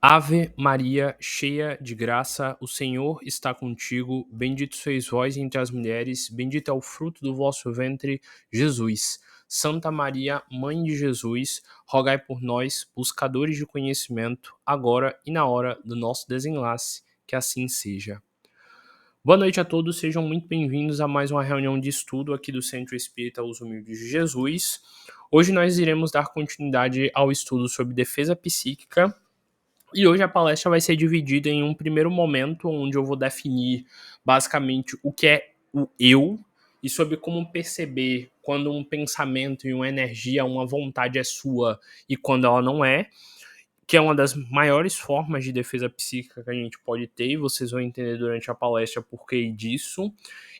Ave Maria, cheia de graça, o Senhor está contigo. Bendito sois vós entre as mulheres, bendito é o fruto do vosso ventre, Jesus. Santa Maria, Mãe de Jesus, rogai por nós, buscadores de conhecimento, agora e na hora do nosso desenlace, que assim seja. Boa noite a todos, sejam muito bem-vindos a mais uma reunião de estudo aqui do Centro Espírita Os Humildes de Jesus. Hoje nós iremos dar continuidade ao estudo sobre defesa psíquica. E hoje a palestra vai ser dividida em um primeiro momento, onde eu vou definir basicamente o que é o eu e sobre como perceber quando um pensamento e uma energia, uma vontade é sua e quando ela não é, que é uma das maiores formas de defesa psíquica que a gente pode ter, e vocês vão entender durante a palestra por que disso.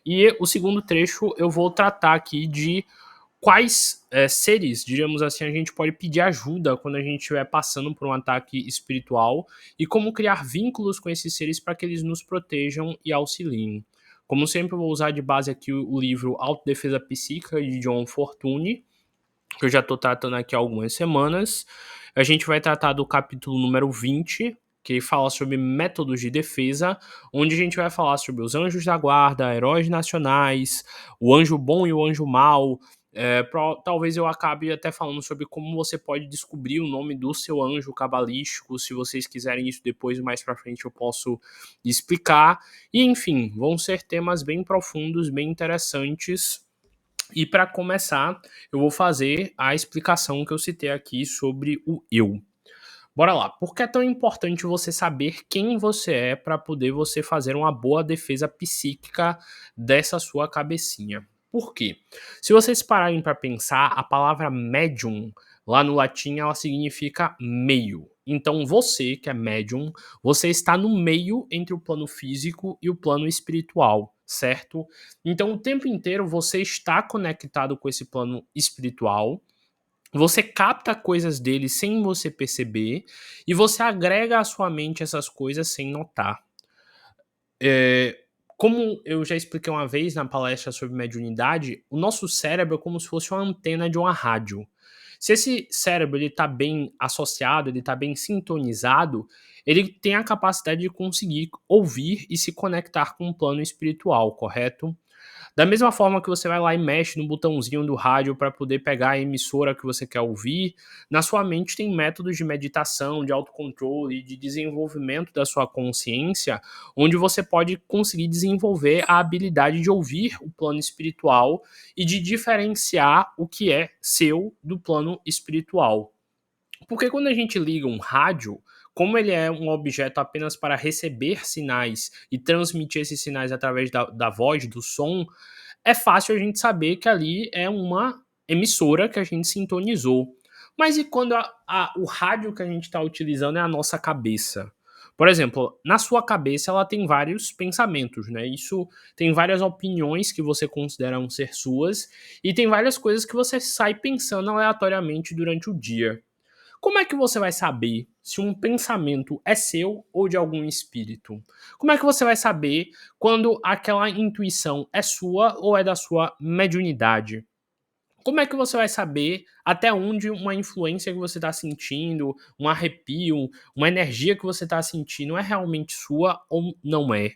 E o segundo trecho eu vou tratar aqui de quais seres, diríamos assim, a gente pode pedir ajuda quando a gente estiver passando por um ataque espiritual e como criar vínculos com esses seres para que eles nos protejam e auxiliem. Como sempre, eu vou usar de base aqui o livro Autodefesa Psíquica, de John Fortune, que eu já estou tratando aqui há algumas semanas. A gente vai tratar do capítulo número 20, que fala sobre métodos de defesa, onde a gente vai falar sobre os anjos da guarda, heróis nacionais, o anjo bom e o anjo mau. Talvez eu acabe até falando sobre como você pode descobrir o nome do seu anjo cabalístico. Se vocês quiserem isso depois, mais pra frente eu posso explicar. E enfim, vão ser temas bem profundos, bem interessantes. E para começar, eu vou fazer a explicação que eu citei aqui sobre o eu. Bora lá. Por que é tão importante você saber quem você é para poder você fazer uma boa defesa psíquica dessa sua cabecinha? Por quê? Se vocês pararem para pensar, a palavra medium lá no latim ela significa meio. Então você, que é médium, você está no meio entre o plano físico e o plano espiritual, certo? Então o tempo inteiro você está conectado com esse plano espiritual, você capta coisas dele sem você perceber e você agrega à sua mente essas coisas sem notar. É, como eu já expliquei uma vez na palestra sobre mediunidade, o nosso cérebro é como se fosse uma antena de uma rádio. Se esse cérebro ele está bem associado, ele está bem sintonizado, ele tem a capacidade de conseguir ouvir e se conectar com o plano espiritual, correto? Da mesma forma que você vai lá e mexe no botãozinho do rádio para poder pegar a emissora que você quer ouvir, na sua mente tem métodos de meditação, de autocontrole, de desenvolvimento da sua consciência, onde você pode conseguir desenvolver a habilidade de ouvir o plano espiritual e de diferenciar o que é seu do plano espiritual. Porque quando a gente liga um rádio, como ele é um objeto apenas para receber sinais e transmitir esses sinais através da voz, do som, é fácil a gente saber que ali é uma emissora que a gente sintonizou. Mas e quando o rádio que a gente está utilizando é a nossa cabeça? Por exemplo, na sua cabeça ela tem vários pensamentos, né? Isso tem várias opiniões que você considera ser suas e tem várias coisas que você sai pensando aleatoriamente durante o dia. Como é que você vai saber se um pensamento é seu ou de algum espírito? Como é que você vai saber quando aquela intuição é sua ou é da sua mediunidade? Como é que você vai saber até onde uma influência que você está sentindo, um arrepio, uma energia que você está sentindo é realmente sua ou não é?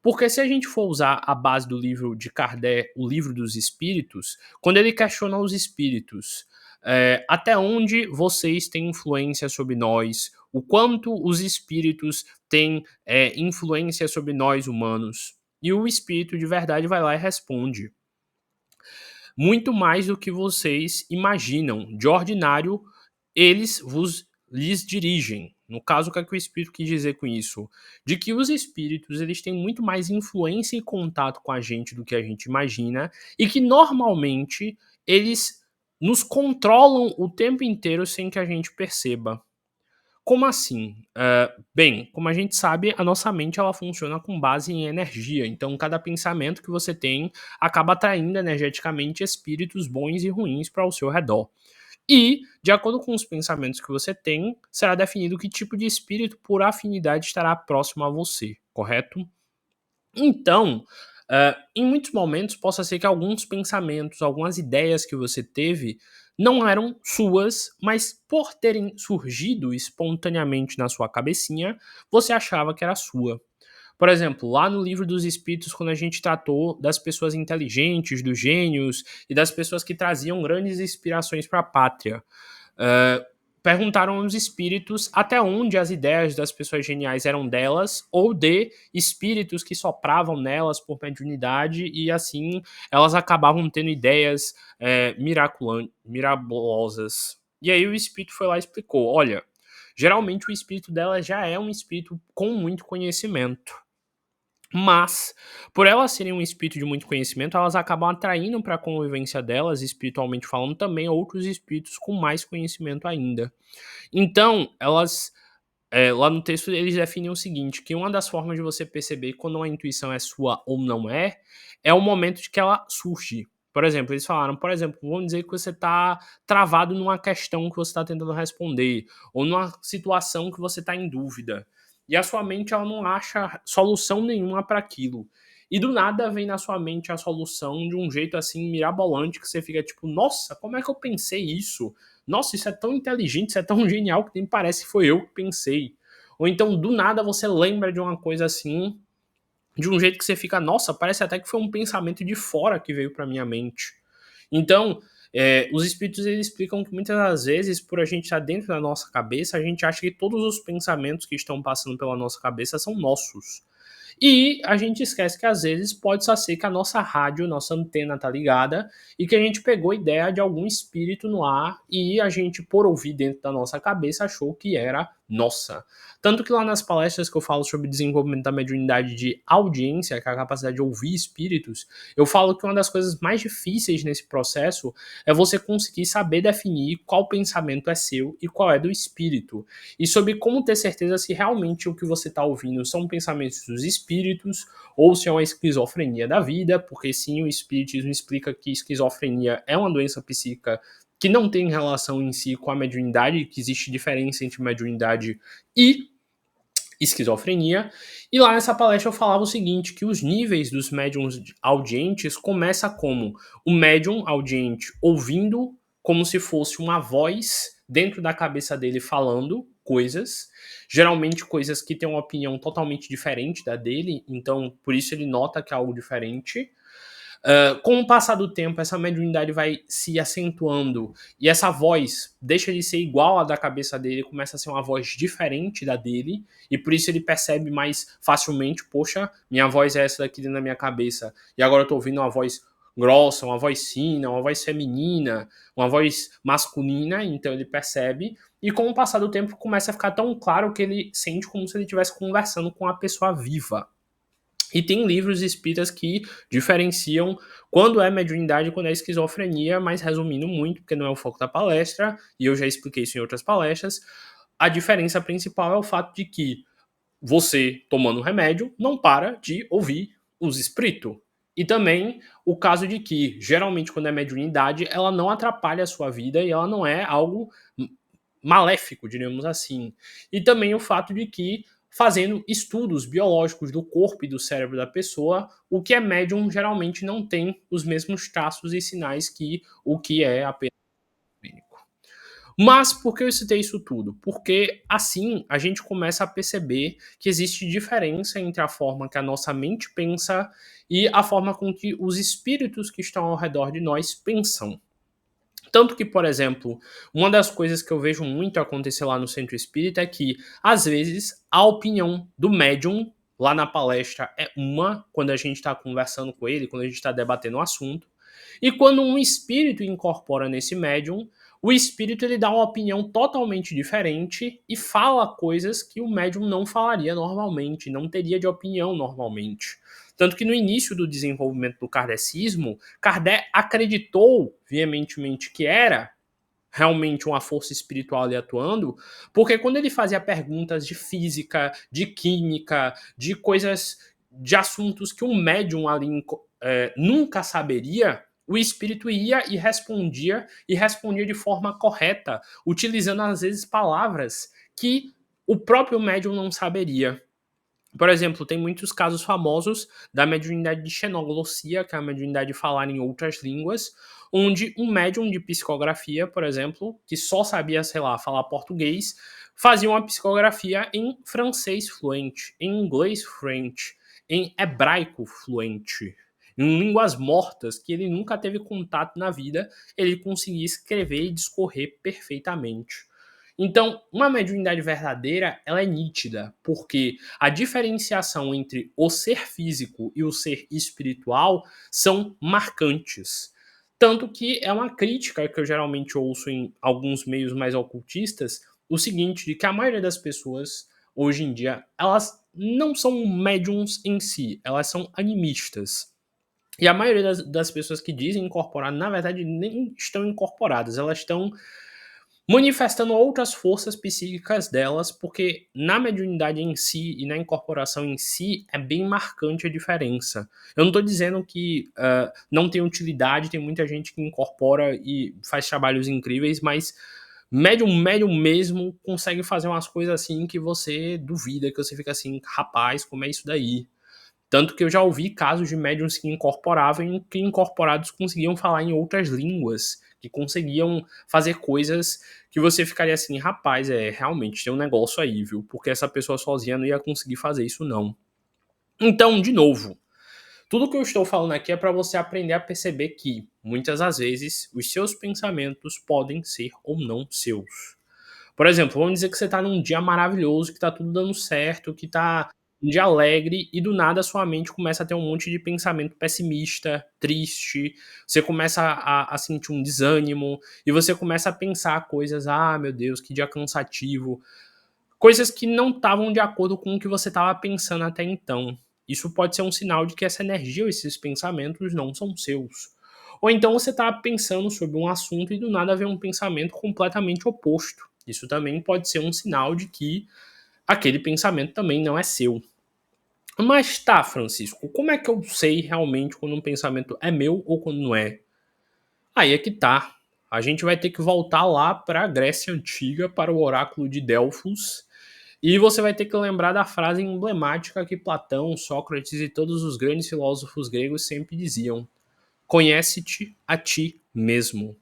Porque se a gente for usar a base do livro de Kardec, o livro dos espíritos, quando ele questiona os espíritos, até onde vocês têm influência sobre nós, o quanto os espíritos têm influência sobre nós humanos. E o espírito de verdade vai lá e responde: muito mais do que vocês imaginam. De ordinário, eles lhes dirigem. No caso, o que é que o espírito quis dizer com isso? De que os espíritos eles têm muito mais influência e contato com a gente do que a gente imagina e que normalmente eles nos controlam o tempo inteiro sem que a gente perceba. Como assim? Bem, como a gente sabe, a nossa mente ela funciona com base em energia. Então, cada pensamento que você tem acaba atraindo energeticamente espíritos bons e ruins para o seu redor. E, de acordo com os pensamentos que você tem, será definido que tipo de espírito, por afinidade, estará próximo a você, correto? Então, em muitos momentos, possa ser que alguns pensamentos, algumas ideias que você teve não eram suas, mas por terem surgido espontaneamente na sua cabecinha, você achava que era sua. Por exemplo, lá no Livro dos Espíritos, quando a gente tratou das pessoas inteligentes, dos gênios e das pessoas que traziam grandes inspirações para a pátria, perguntaram aos espíritos até onde as ideias das pessoas geniais eram delas ou de espíritos que sopravam nelas por mediunidade e assim elas acabavam tendo ideias mirabolosas. E aí o espírito foi lá e explicou: olha, geralmente o espírito dela já é um espírito com muito conhecimento. Mas, por elas serem um espírito de muito conhecimento, elas acabam atraindo para a convivência delas, espiritualmente falando, também outros espíritos com mais conhecimento ainda. Então, lá no texto eles definem o seguinte, que uma das formas de você perceber quando uma intuição é sua ou não é o momento de que ela surge. Por exemplo, eles falaram, por exemplo, vamos dizer que você está travado numa questão que você está tentando responder, ou numa situação que você está em dúvida. E a sua mente ela não acha solução nenhuma para aquilo. E do nada vem na sua mente a solução de um jeito assim mirabolante que você fica tipo, nossa, como é que eu pensei isso? Nossa, isso é tão inteligente, isso é tão genial que nem parece que foi eu que pensei. Ou então, do nada, você lembra de uma coisa assim, de um jeito que você fica, nossa, parece até que foi um pensamento de fora que veio para minha mente. Então, os espíritos eles explicam que muitas das vezes, por a gente estar dentro da nossa cabeça, a gente acha que todos os pensamentos que estão passando pela nossa cabeça são nossos. E a gente esquece que às vezes pode só ser que a nossa rádio, nossa antena tá ligada e que a gente pegou ideia de algum espírito no ar e a gente, por ouvir dentro da nossa cabeça, achou que era nossa. Tanto que lá nas palestras que eu falo sobre desenvolvimento da mediunidade de audiência, que é a capacidade de ouvir espíritos, eu falo que uma das coisas mais difíceis nesse processo é você conseguir saber definir qual pensamento é seu e qual é do espírito. E sobre como ter certeza se realmente o que você está ouvindo são pensamentos dos espíritos ou se é uma esquizofrenia da vida, porque sim, o espiritismo explica que esquizofrenia é uma doença psíquica que não tem relação em si com a mediunidade, que existe diferença entre mediunidade e esquizofrenia. E lá nessa palestra eu falava o seguinte, que os níveis dos médiums audientes começa como o médium audiente ouvindo como se fosse uma voz dentro da cabeça dele falando coisas, geralmente coisas que têm uma opinião totalmente diferente da dele, então por isso ele nota que é algo diferente. Com o passar do tempo, essa mediunidade vai se acentuando e essa voz deixa de ser igual à da cabeça dele, começa a ser uma voz diferente da dele, e por isso ele percebe mais facilmente, poxa, minha voz é essa daqui dentro da minha cabeça, e agora eu tô ouvindo uma voz grossa, uma voz fina, uma voz feminina, uma voz masculina, então ele percebe, e com o passar do tempo começa a ficar tão claro que ele sente como se ele estivesse conversando com uma pessoa viva. E tem livros espíritas que diferenciam quando é mediunidade e quando é esquizofrenia, mas resumindo muito, porque não é o foco da palestra, e eu já expliquei isso em outras palestras, a diferença principal é o fato de que você, tomando remédio, não para de ouvir os espíritos. E também o caso de que, geralmente, quando é mediunidade, ela não atrapalha a sua vida e ela não é algo maléfico, diríamos assim. E também o fato de que, fazendo estudos biológicos do corpo e do cérebro da pessoa, o que é médium geralmente não tem os mesmos traços e sinais que o que é apenas clínico. Mas por que eu citei isso tudo? Porque assim a gente começa a perceber que existe diferença entre a forma que a nossa mente pensa e a forma com que os espíritos que estão ao redor de nós pensam. Tanto que, por exemplo, uma das coisas que eu vejo muito acontecer lá no centro espírita é que, às vezes, a opinião do médium lá na palestra é uma, quando a gente está conversando com ele, quando a gente está debatendo o assunto, e quando um espírito incorpora nesse médium, o espírito ele dá uma opinião totalmente diferente e fala coisas que o médium não falaria normalmente, não teria de opinião normalmente. Tanto que no início do desenvolvimento do kardecismo, Kardec acreditou veementemente que era realmente uma força espiritual ali atuando, porque quando ele fazia perguntas de física, de química, de coisas, de assuntos que um médium ali nunca saberia, o espírito ia e respondia de forma correta, utilizando às vezes palavras que o próprio médium não saberia. Por exemplo, tem muitos casos famosos da mediunidade de xenoglossia, que é a mediunidade de falar em outras línguas, onde um médium de psicografia, por exemplo, que só sabia, sei lá, falar português, fazia uma psicografia em francês fluente, em inglês fluente, em hebraico fluente, em línguas mortas que ele nunca teve contato na vida, ele conseguia escrever e discorrer perfeitamente. Então, uma mediunidade verdadeira, ela é nítida, porque a diferenciação entre o ser físico e o ser espiritual são marcantes. Tanto que é uma crítica que eu geralmente ouço em alguns meios mais ocultistas, o seguinte, de que a maioria das pessoas, hoje em dia, elas não são médiums em si, elas são animistas. E a maioria das pessoas que dizem incorporar, na verdade, nem estão incorporadas, elas estão manifestando outras forças psíquicas delas, porque na mediunidade em si e na incorporação em si é bem marcante a diferença. Eu não estou dizendo que não tem utilidade, tem muita gente que incorpora e faz trabalhos incríveis, mas médium mesmo consegue fazer umas coisas assim que você duvida, que você fica assim, rapaz, como é isso daí? Tanto que eu já ouvi casos de médiums que incorporavam e que incorporados conseguiam falar em outras línguas, que conseguiam fazer coisas que você ficaria assim, rapaz, realmente tem um negócio aí, viu? Porque essa pessoa sozinha não ia conseguir fazer isso não. Então, de novo, tudo que eu estou falando aqui é para você aprender a perceber que, muitas das vezes, os seus pensamentos podem ser ou não seus. Por exemplo, vamos dizer que você tá num dia maravilhoso, que tá tudo dando certo, que tá um dia alegre e do nada sua mente começa a ter um monte de pensamento pessimista, triste, você começa a sentir um desânimo e você começa a pensar coisas, ah, meu Deus, que dia cansativo, coisas que não estavam de acordo com o que você estava pensando até então. Isso pode ser um sinal de que essa energia ou esses pensamentos não são seus. Ou então você está pensando sobre um assunto e do nada vem um pensamento completamente oposto. Isso também pode ser um sinal de que aquele pensamento também não é seu. Mas tá, Francisco, como é que eu sei realmente quando um pensamento é meu ou quando não é? Aí é que tá. A gente vai ter que voltar lá para a Grécia Antiga, para o oráculo de Delfos, e você vai ter que lembrar da frase emblemática que Platão, Sócrates e todos os grandes filósofos gregos sempre diziam: conhece-te a ti mesmo.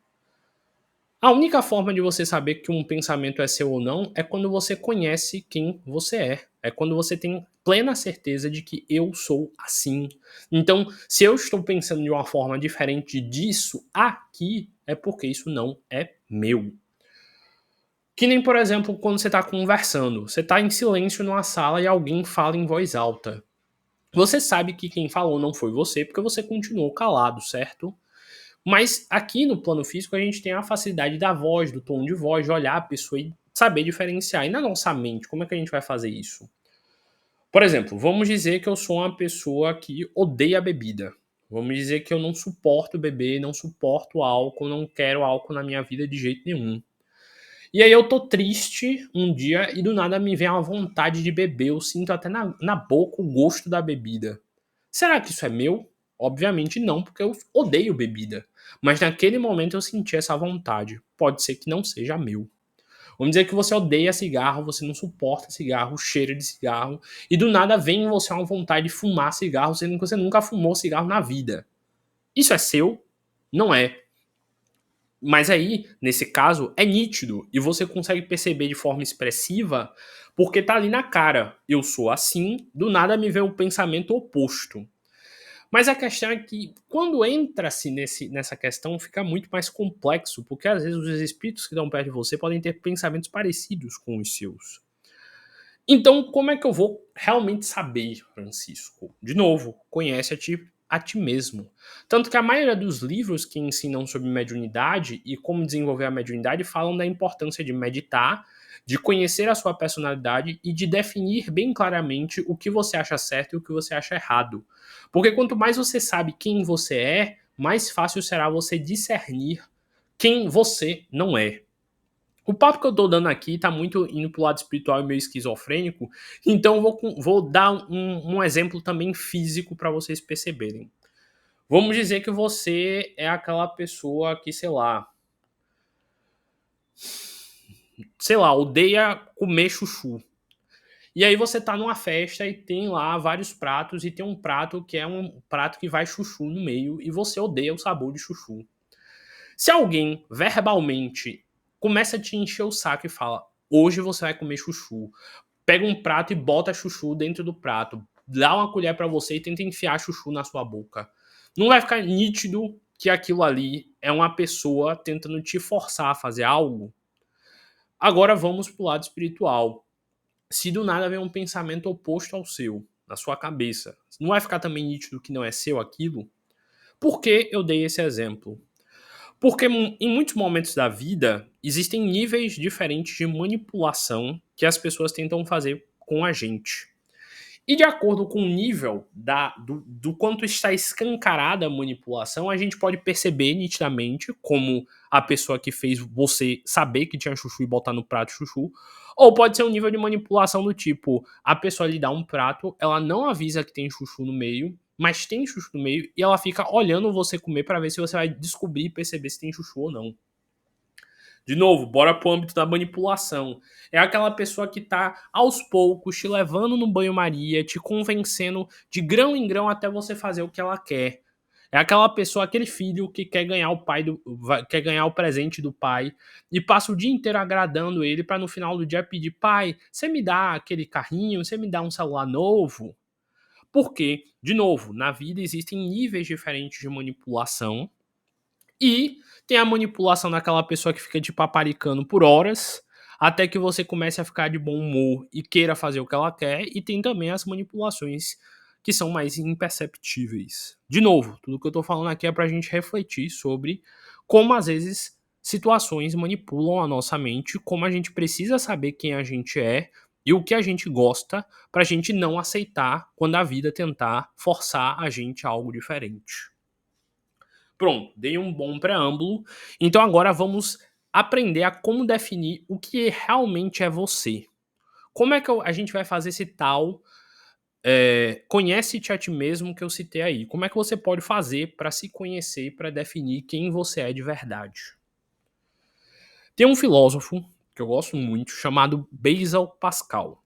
A única forma de você saber que um pensamento é seu ou não é quando você conhece quem você é. É quando você tem plena certeza de que eu sou assim. Então, se eu estou pensando de uma forma diferente disso aqui, é porque isso não é meu. Que nem, por exemplo, quando você está conversando. Você está em silêncio numa sala e alguém fala em voz alta. Você sabe que quem falou não foi você porque você continuou calado, certo? Mas aqui no plano físico a gente tem a facilidade da voz, do tom de voz, de olhar a pessoa e saber diferenciar. E na nossa mente, como é que a gente vai fazer isso? Por exemplo, vamos dizer que eu sou uma pessoa que odeia bebida. Vamos dizer que eu não suporto beber, não suporto álcool, não quero álcool na minha vida de jeito nenhum. E aí eu tô triste um dia e do nada me vem uma vontade de beber. Eu sinto até na boca o gosto da bebida. Será que isso é meu? Obviamente não, porque eu odeio bebida. Mas naquele momento eu senti essa vontade. Pode ser que não seja meu. Vamos dizer que você odeia cigarro, você não suporta cigarro, o cheiro de cigarro, e do nada vem em você uma vontade de fumar cigarro, sendo que você nunca fumou cigarro na vida. Isso é seu? Não é. Mas aí, nesse caso, é nítido e você consegue perceber de forma expressiva porque tá ali na cara. Eu sou assim, do nada me vem um pensamento oposto. Mas a questão é que quando entra-se nessa questão fica muito mais complexo, porque às vezes os espíritos que estão perto de você podem ter pensamentos parecidos com os seus. Então, como é que eu vou realmente saber, Francisco? De novo, conhece a ti mesmo. Tanto que a maioria dos livros que ensinam sobre mediunidade e como desenvolver a mediunidade falam da importância de meditar, de conhecer a sua personalidade e de definir bem claramente o que você acha certo e o que você acha errado. Porque quanto mais você sabe quem você é, mais fácil será você discernir quem você não é. O papo que eu tô dando aqui tá muito indo pro lado espiritual e meio esquizofrênico, então eu vou dar um exemplo também físico para vocês perceberem. Vamos dizer que você é aquela pessoa que, sei lá, odeia comer chuchu. E aí você tá numa festa e tem lá vários pratos e tem um prato que é um prato que vai chuchu no meio e você odeia o sabor de chuchu. Se alguém verbalmente começa a te encher o saco e fala: "Hoje você vai comer chuchu", pega um prato e bota chuchu dentro do prato, dá uma colher pra você e tenta enfiar chuchu na sua boca. Não vai ficar nítido que aquilo ali é uma pessoa tentando te forçar a fazer algo? Agora vamos pro lado espiritual. Se do nada vem um pensamento oposto ao seu, na sua cabeça, não vai ficar também nítido que não é seu aquilo? Por que eu dei esse exemplo? Porque em muitos momentos da vida existem níveis diferentes de manipulação que as pessoas tentam fazer com a gente. E de acordo com o nível do quanto está escancarada a manipulação, a gente pode perceber nitidamente como a pessoa que fez você saber que tinha chuchu e botar no prato chuchu, ou pode ser um nível de manipulação do tipo, a pessoa lhe dá um prato, ela não avisa que tem chuchu no meio, mas tem chuchu no meio, e ela fica olhando você comer para ver se você vai descobrir e perceber se tem chuchu ou não. De novo, bora pro âmbito da manipulação. É aquela pessoa que tá aos poucos te levando no banho-maria, te convencendo de grão em grão até você fazer o que ela quer. É aquela pessoa, aquele filho que quer ganhar quer ganhar o presente do pai e passa o dia inteiro agradando ele para no final do dia pedir: "Pai, você me dá aquele carrinho, você me dá um celular novo?" Porque, de novo, na vida existem níveis diferentes de manipulação e tem a manipulação daquela pessoa que fica te paparicando por horas, até que você comece a ficar de bom humor e queira fazer o que ela quer, e tem também as manipulações que são mais imperceptíveis. De novo, tudo que eu tô falando aqui é pra gente refletir sobre como às vezes situações manipulam a nossa mente, como a gente precisa saber quem a gente é e o que a gente gosta pra gente não aceitar quando a vida tentar forçar a gente a algo diferente. Pronto, dei um bom preâmbulo. Então agora vamos aprender a como definir o que realmente é você. Como é que a gente vai fazer esse tal conhece-te a ti mesmo que eu citei aí? Como é que você pode fazer para se conhecer, para definir quem você é de verdade? Tem um filósofo que eu gosto muito chamado Basil Pascal.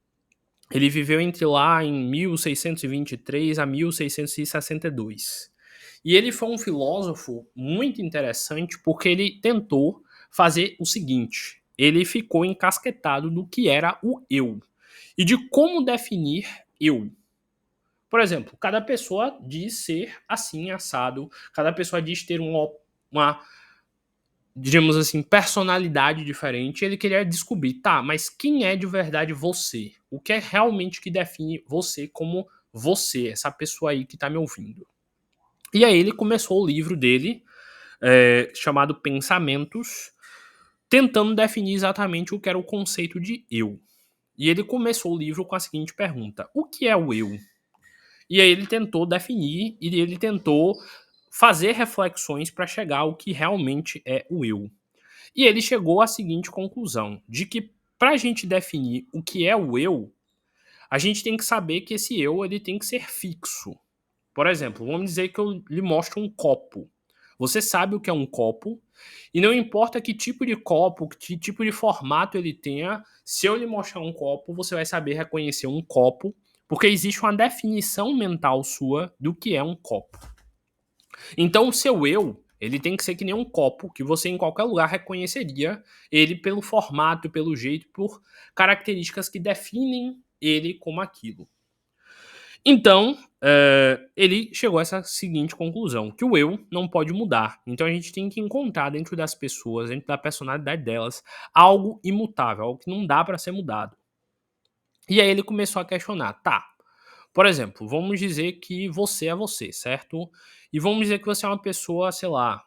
Ele viveu entre lá em 1623 a 1662. E ele foi um filósofo muito interessante porque ele tentou fazer o seguinte: ele ficou encasquetado do que era o eu e de como definir eu. Por exemplo, cada pessoa diz ser assim, assado, cada pessoa diz ter uma digamos assim, personalidade diferente, ele queria descobrir, tá, mas quem é de verdade você? O que é realmente que define você como você, essa pessoa aí que tá me ouvindo? E aí ele começou o livro dele, chamado Pensamentos, tentando definir exatamente o que era o conceito de eu. E ele começou o livro com a seguinte pergunta: o que é o eu? E aí ele tentou definir e ele tentou fazer reflexões para chegar ao que realmente é o eu. E ele chegou à seguinte conclusão: de que para a gente definir o que é o eu, a gente tem que saber que esse eu ele tem que ser fixo. Por exemplo, vamos dizer que eu lhe mostro um copo. Você sabe o que é um copo, e não importa que tipo de copo, que tipo de formato ele tenha, se eu lhe mostrar um copo, você vai saber reconhecer um copo, porque existe uma definição mental sua do que é um copo. Então o seu eu, ele tem que ser que nem um copo, que você em qualquer lugar reconheceria ele pelo formato, pelo jeito, por características que definem ele como aquilo. Então, ele chegou a essa seguinte conclusão, que o eu não pode mudar. Então a gente tem que encontrar dentro das pessoas, dentro da personalidade delas, algo imutável, algo que não dá para ser mudado. E aí ele começou a questionar, tá, por exemplo, vamos dizer que você é você, certo? E vamos dizer que você é uma pessoa, sei lá,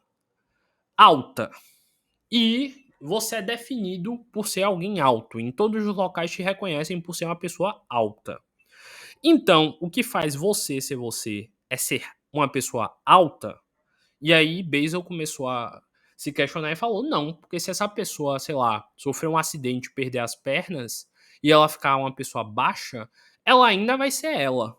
alta. E você é definido por ser alguém alto. Em todos os locais te reconhecem por ser uma pessoa alta. Então, o que faz você é ser uma pessoa alta? E aí, Basil começou a se questionar e falou: não, porque se essa pessoa, sei lá, sofrer um acidente, perder as pernas e ela ficar uma pessoa baixa, ela ainda vai ser ela,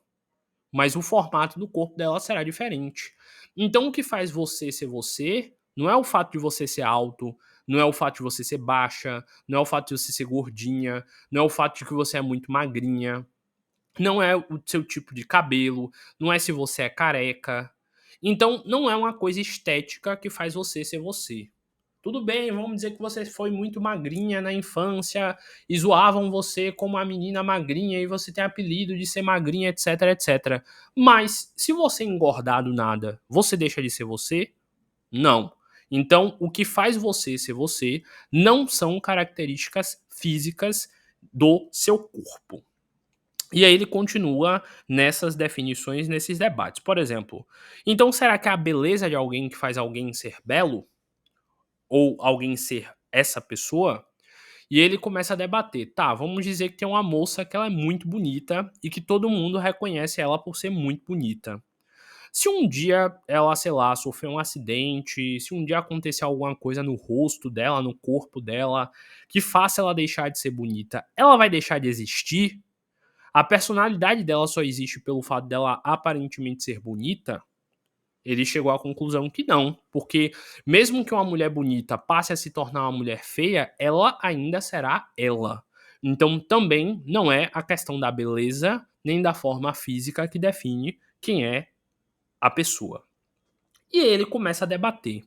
mas o formato do corpo dela será diferente. Então, o que faz você ser você não é o fato de você ser alto, não é o fato de você ser baixa, não é o fato de você ser gordinha, não é o fato de que você é muito magrinha, não é o seu tipo de cabelo, não é se você é careca. Então, não é uma coisa estética que faz você ser você. Tudo bem, vamos dizer que você foi muito magrinha na infância e zoavam você como a menina magrinha e você tem apelido de ser magrinha, etc, etc. Mas, se você engordar do nada, você deixa de ser você? Não. Então, o que faz você ser você não são características físicas do seu corpo. E aí ele continua nessas definições, nesses debates. Por exemplo, então será que é a beleza de alguém que faz alguém ser belo? Ou alguém ser essa pessoa? E ele começa a debater. Tá, vamos dizer que tem uma moça que ela é muito bonita e que todo mundo reconhece ela por ser muito bonita. Se um dia ela, sei lá, sofreu um acidente, se um dia acontecer alguma coisa no rosto dela, no corpo dela, que faça ela deixar de ser bonita, ela vai deixar de existir? A personalidade dela só existe pelo fato dela aparentemente ser bonita? Ele chegou à conclusão que não, porque mesmo que uma mulher bonita passe a se tornar uma mulher feia, ela ainda será ela. Então também não é a questão da beleza nem da forma física que define quem é a pessoa. E ele começa a debater.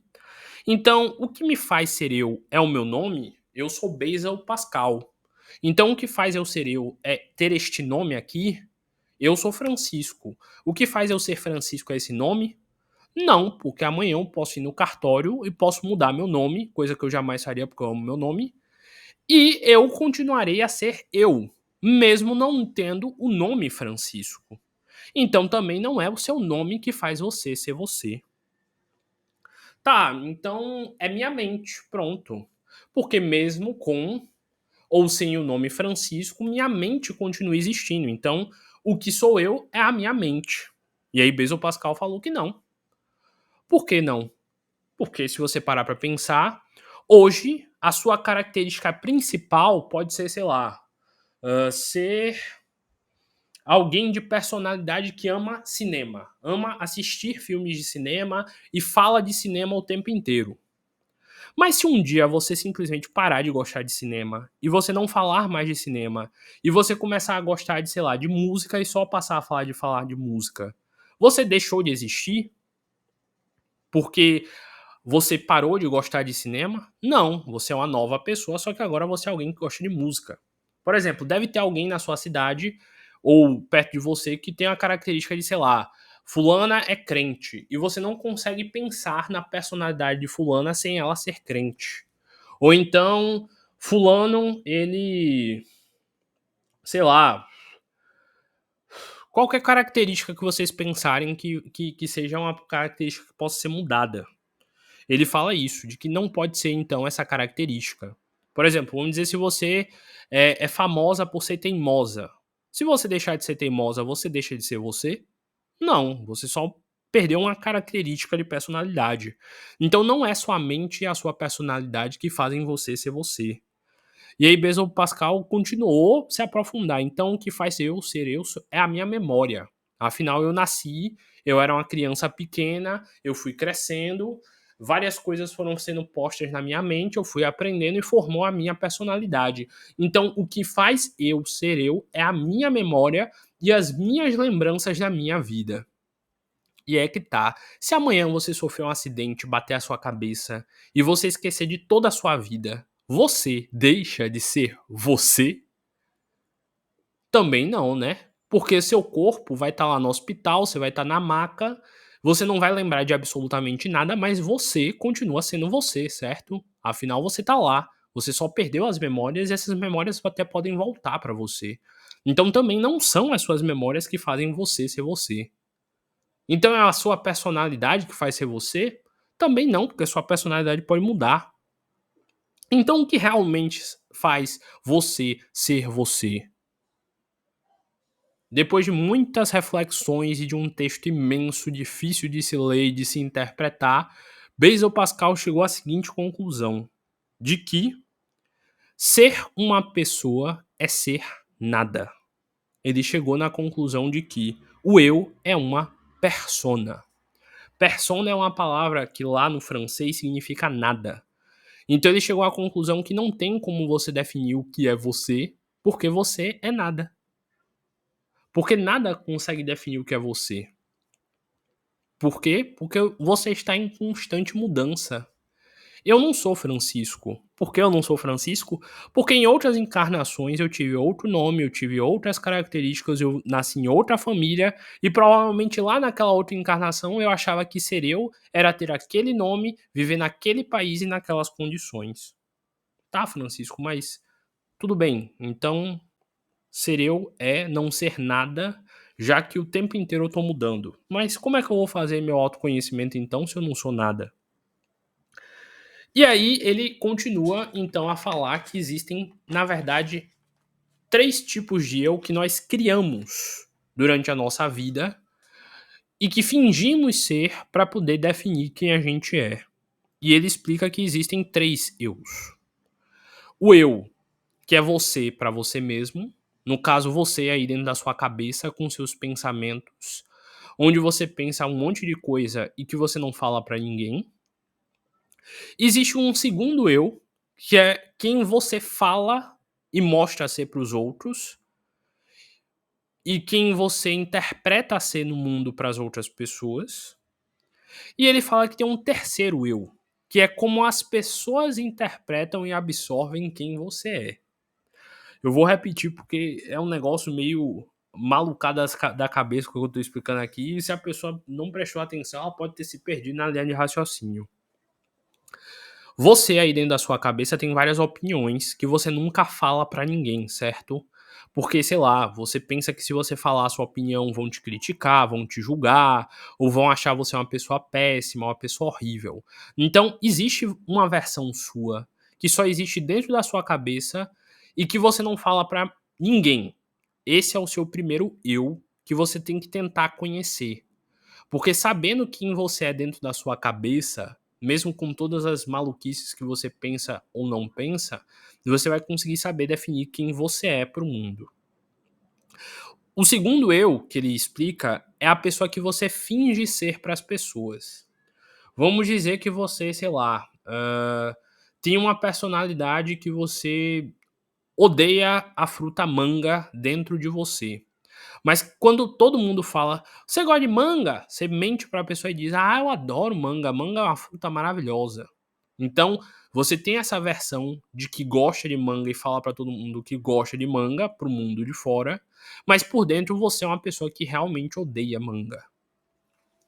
Então, o que me faz ser eu é o meu nome? Eu sou Basil Pascal. Então, o que faz eu ser eu é ter este nome aqui? Eu sou Francisco. O que faz eu ser Francisco é esse nome? Não, porque amanhã eu posso ir no cartório e posso mudar meu nome, coisa que eu jamais faria porque eu amo meu nome, e eu continuarei a ser eu, mesmo não tendo o nome Francisco. Então também não é o seu nome que faz você ser você. Tá, então é minha mente, pronto. Porque mesmo com ou sem o nome Francisco, minha mente continua existindo. Então, o que sou eu é a minha mente. E aí Blaise Pascal falou que não. Por que não? Porque se você parar para pensar, hoje a sua característica principal pode ser, sei lá, ser alguém de personalidade que ama cinema, ama assistir filmes de cinema e fala de cinema o tempo inteiro. Mas se um dia você simplesmente parar de gostar de cinema e você não falar mais de cinema e você começar a gostar de, sei lá, de música e só passar a falar de música, você deixou de existir? Porque você parou de gostar de cinema? Não, você é uma nova pessoa, só que agora você é alguém que gosta de música. Por exemplo, deve ter alguém na sua cidade ou perto de você que tem a característica de, sei lá, fulana é crente e você não consegue pensar na personalidade de fulana sem ela ser crente. Ou então, fulano, ele, sei lá, qualquer característica que vocês pensarem que seja uma característica que possa ser mudada. Ele fala isso, de que não pode ser, então, essa característica. Por exemplo, vamos dizer se você é famosa por ser teimosa. Se você deixar de ser teimosa, você deixa de ser você? Não, você só perdeu uma característica de personalidade. Então não é sua mente e a sua personalidade que fazem você ser você. E aí Blaise Pascal continuou se aprofundar. Então o que faz eu ser eu é a minha memória. Afinal, eu nasci, eu era uma criança pequena, eu fui crescendo, várias coisas foram sendo postas na minha mente, eu fui aprendendo e formou a minha personalidade. Então, o que faz eu ser eu é a minha memória e as minhas lembranças da minha vida. E é que tá. Se amanhã você sofrer um acidente, bater a sua cabeça e você esquecer de toda a sua vida, você deixa de ser você? Também não, né? Porque seu corpo vai estar lá no hospital, você vai estar na maca, você não vai lembrar de absolutamente nada, mas você continua sendo você, certo? Afinal, você tá lá. Você só perdeu as memórias e essas memórias até podem voltar pra você. Então também não são as suas memórias que fazem você ser você. Então é a sua personalidade que faz ser você? Também não, porque a sua personalidade pode mudar. Então o que realmente faz você ser você? Depois de muitas reflexões e de um texto imenso, difícil de se ler e de se interpretar, Blaise Pascal chegou à seguinte conclusão: de que ser uma pessoa é ser nada. Ele chegou na conclusão de que o eu é uma persona. Persona é uma palavra que lá no francês significa nada. Então ele chegou à conclusão que não tem como você definir o que é você, porque você é nada. Porque nada consegue definir o que é você. Por quê? Porque você está em constante mudança. Eu não sou Francisco. Por que eu não sou Francisco? Porque em outras encarnações eu tive outro nome, eu tive outras características, eu nasci em outra família e provavelmente lá naquela outra encarnação eu achava que ser eu era ter aquele nome, viver naquele país e naquelas condições. Tá, Francisco, mas tudo bem. Então, ser eu é não ser nada, já que o tempo inteiro eu tô mudando. Mas como é que eu vou fazer meu autoconhecimento então se eu não sou nada? E aí ele continua então a falar que existem, na verdade, três tipos de eu que nós criamos durante a nossa vida e que fingimos ser para poder definir quem a gente é. E ele explica que existem três eus. O eu, que é você para você mesmo, no caso você aí dentro da sua cabeça com seus pensamentos, onde você pensa um monte de coisa e que você não fala para ninguém. Existe um segundo eu, que é quem você fala e mostra ser para os outros, e quem você interpreta ser no mundo para as outras pessoas. E ele fala que tem um terceiro eu, que é como as pessoas interpretam e absorvem quem você é. Eu vou repetir porque é um negócio meio malucado da cabeça que eu tô explicando aqui, e se a pessoa não prestou atenção, ela pode ter se perdido na linha de raciocínio. Você aí dentro da sua cabeça tem várias opiniões que você nunca fala pra ninguém, certo? Porque, sei lá, você pensa que se você falar a sua opinião vão te criticar, vão te julgar, ou vão achar você uma pessoa péssima, uma pessoa horrível. Então, existe uma versão sua que só existe dentro da sua cabeça e que você não fala pra ninguém. Esse é o seu primeiro eu que você tem que tentar conhecer. Porque sabendo quem você é dentro da sua cabeça, mesmo com todas as maluquices que você pensa ou não pensa, você vai conseguir saber definir quem você é para o mundo. O segundo eu que ele explica é a pessoa que você finge ser para as pessoas. Vamos dizer que você, sei lá, tem uma personalidade que você odeia a fruta manga dentro de você. Mas quando todo mundo fala, você gosta de manga? Você mente pra pessoa e diz, ah, eu adoro manga, manga é uma fruta maravilhosa. Então, você tem essa versão de que gosta de manga e fala pra todo mundo que gosta de manga, pro mundo de fora, mas por dentro você é uma pessoa que realmente odeia manga.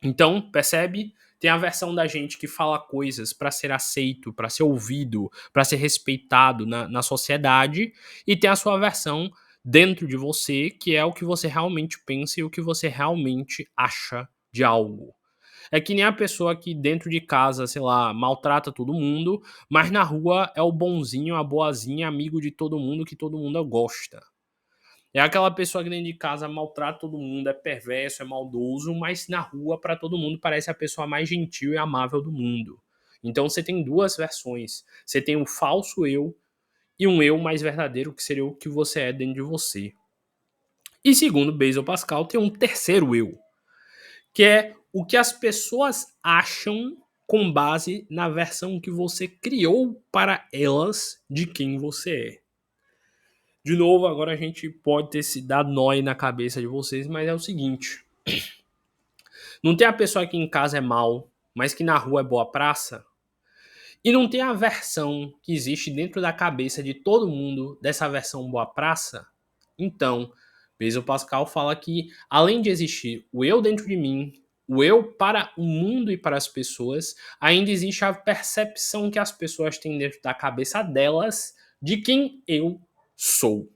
Então, percebe? Tem a versão da gente que fala coisas para ser aceito, para ser ouvido, para ser respeitado na sociedade, e tem a sua versão dentro de você, que é o que você realmente pensa e o que você realmente acha de algo. É que nem a pessoa que dentro de casa, sei lá, maltrata todo mundo, mas na rua é o bonzinho, a boazinha, amigo de todo mundo que todo mundo gosta. É aquela pessoa que dentro de casa maltrata todo mundo, é perverso, é maldoso, mas na rua, para todo mundo, parece a pessoa mais gentil e amável do mundo. Então você tem duas versões. Você tem o falso eu e um eu mais verdadeiro, que seria o que você é dentro de você. E segundo Blaise Pascal, tem um terceiro eu, que é o que as pessoas acham com base na versão que você criou para elas de quem você é. De novo, agora a gente pode ter se dado nó aí na cabeça de vocês, mas é o seguinte: não tem a pessoa que em casa é mal, mas que na rua é boa praça? E não tem a versão que existe dentro da cabeça de todo mundo dessa versão boa praça? Então, Blaise Pascal fala que, além de existir o eu dentro de mim, o eu para o mundo e para as pessoas, ainda existe a percepção que as pessoas têm dentro da cabeça delas de quem eu sou.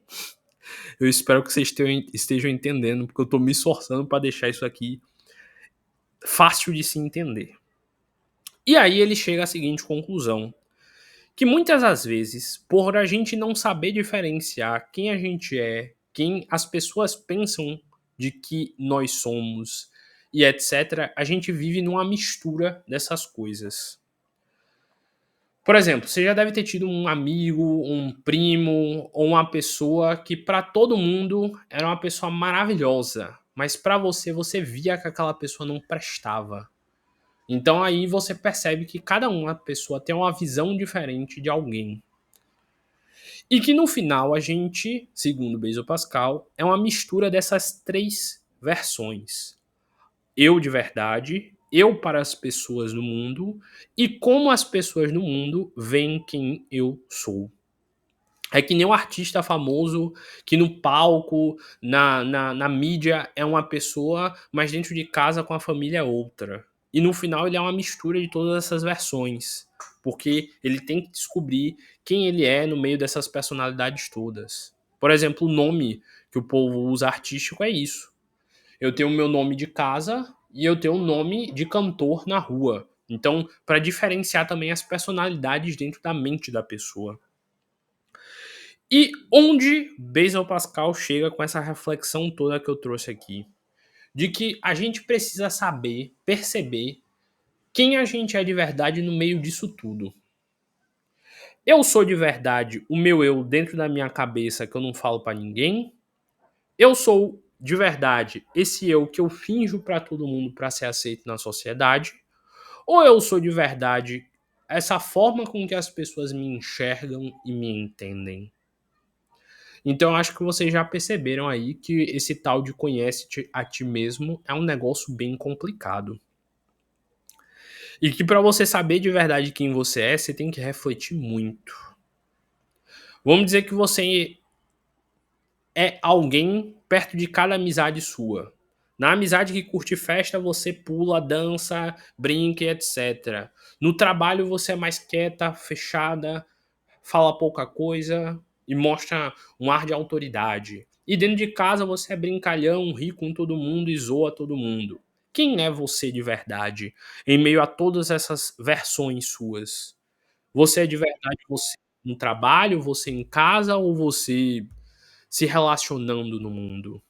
Eu espero que vocês estejam entendendo, porque eu estou me esforçando para deixar isso aqui fácil de se entender. E aí ele chega à seguinte conclusão: que muitas das vezes, por a gente não saber diferenciar quem a gente é, quem as pessoas pensam de que nós somos e etc., a gente vive numa mistura dessas coisas. Por exemplo, você já deve ter tido um amigo, um primo ou uma pessoa que para todo mundo era uma pessoa maravilhosa, mas para você, você via que aquela pessoa não prestava. Então aí você percebe que cada uma pessoa tem uma visão diferente de alguém. E que no final a gente, segundo Blaise Pascal, é uma mistura dessas três versões. Eu de verdade, eu para as pessoas no mundo e como as pessoas no mundo veem quem eu sou. É que nem um artista famoso que no palco, na mídia é uma pessoa, mas dentro de casa com a família é outra. E no final ele é uma mistura de todas essas versões. Porque ele tem que descobrir quem ele é no meio dessas personalidades todas. Por exemplo, o nome que o povo usa artístico é isso. Eu tenho o meu nome de casa e eu tenho o nome de cantor na rua. Então, para diferenciar também as personalidades dentro da mente da pessoa. E onde Blaise Pascal chega com essa reflexão toda que eu trouxe aqui? De que a gente precisa saber, perceber quem a gente é de verdade no meio disso tudo. Eu sou de verdade o meu eu dentro da minha cabeça que eu não falo pra ninguém? Eu sou de verdade esse eu que eu finjo pra todo mundo pra ser aceito na sociedade? Ou eu sou de verdade essa forma com que as pessoas me enxergam e me entendem? Então acho que vocês já perceberam aí que esse tal de conhece-te a ti mesmo é um negócio bem complicado. E que para você saber de verdade quem você é, você tem que refletir muito. Vamos dizer que você é alguém perto de cada amizade sua. Na amizade que curte festa, você pula, dança, brinca, etc. No trabalho você é mais quieta, fechada, fala pouca coisa e mostra um ar de autoridade. E dentro de casa você é brincalhão, ri com todo mundo e zoa todo mundo. Quem é você de verdade em meio a todas essas versões suas? Você é de verdade você no trabalho, você em casa ou você se relacionando no mundo?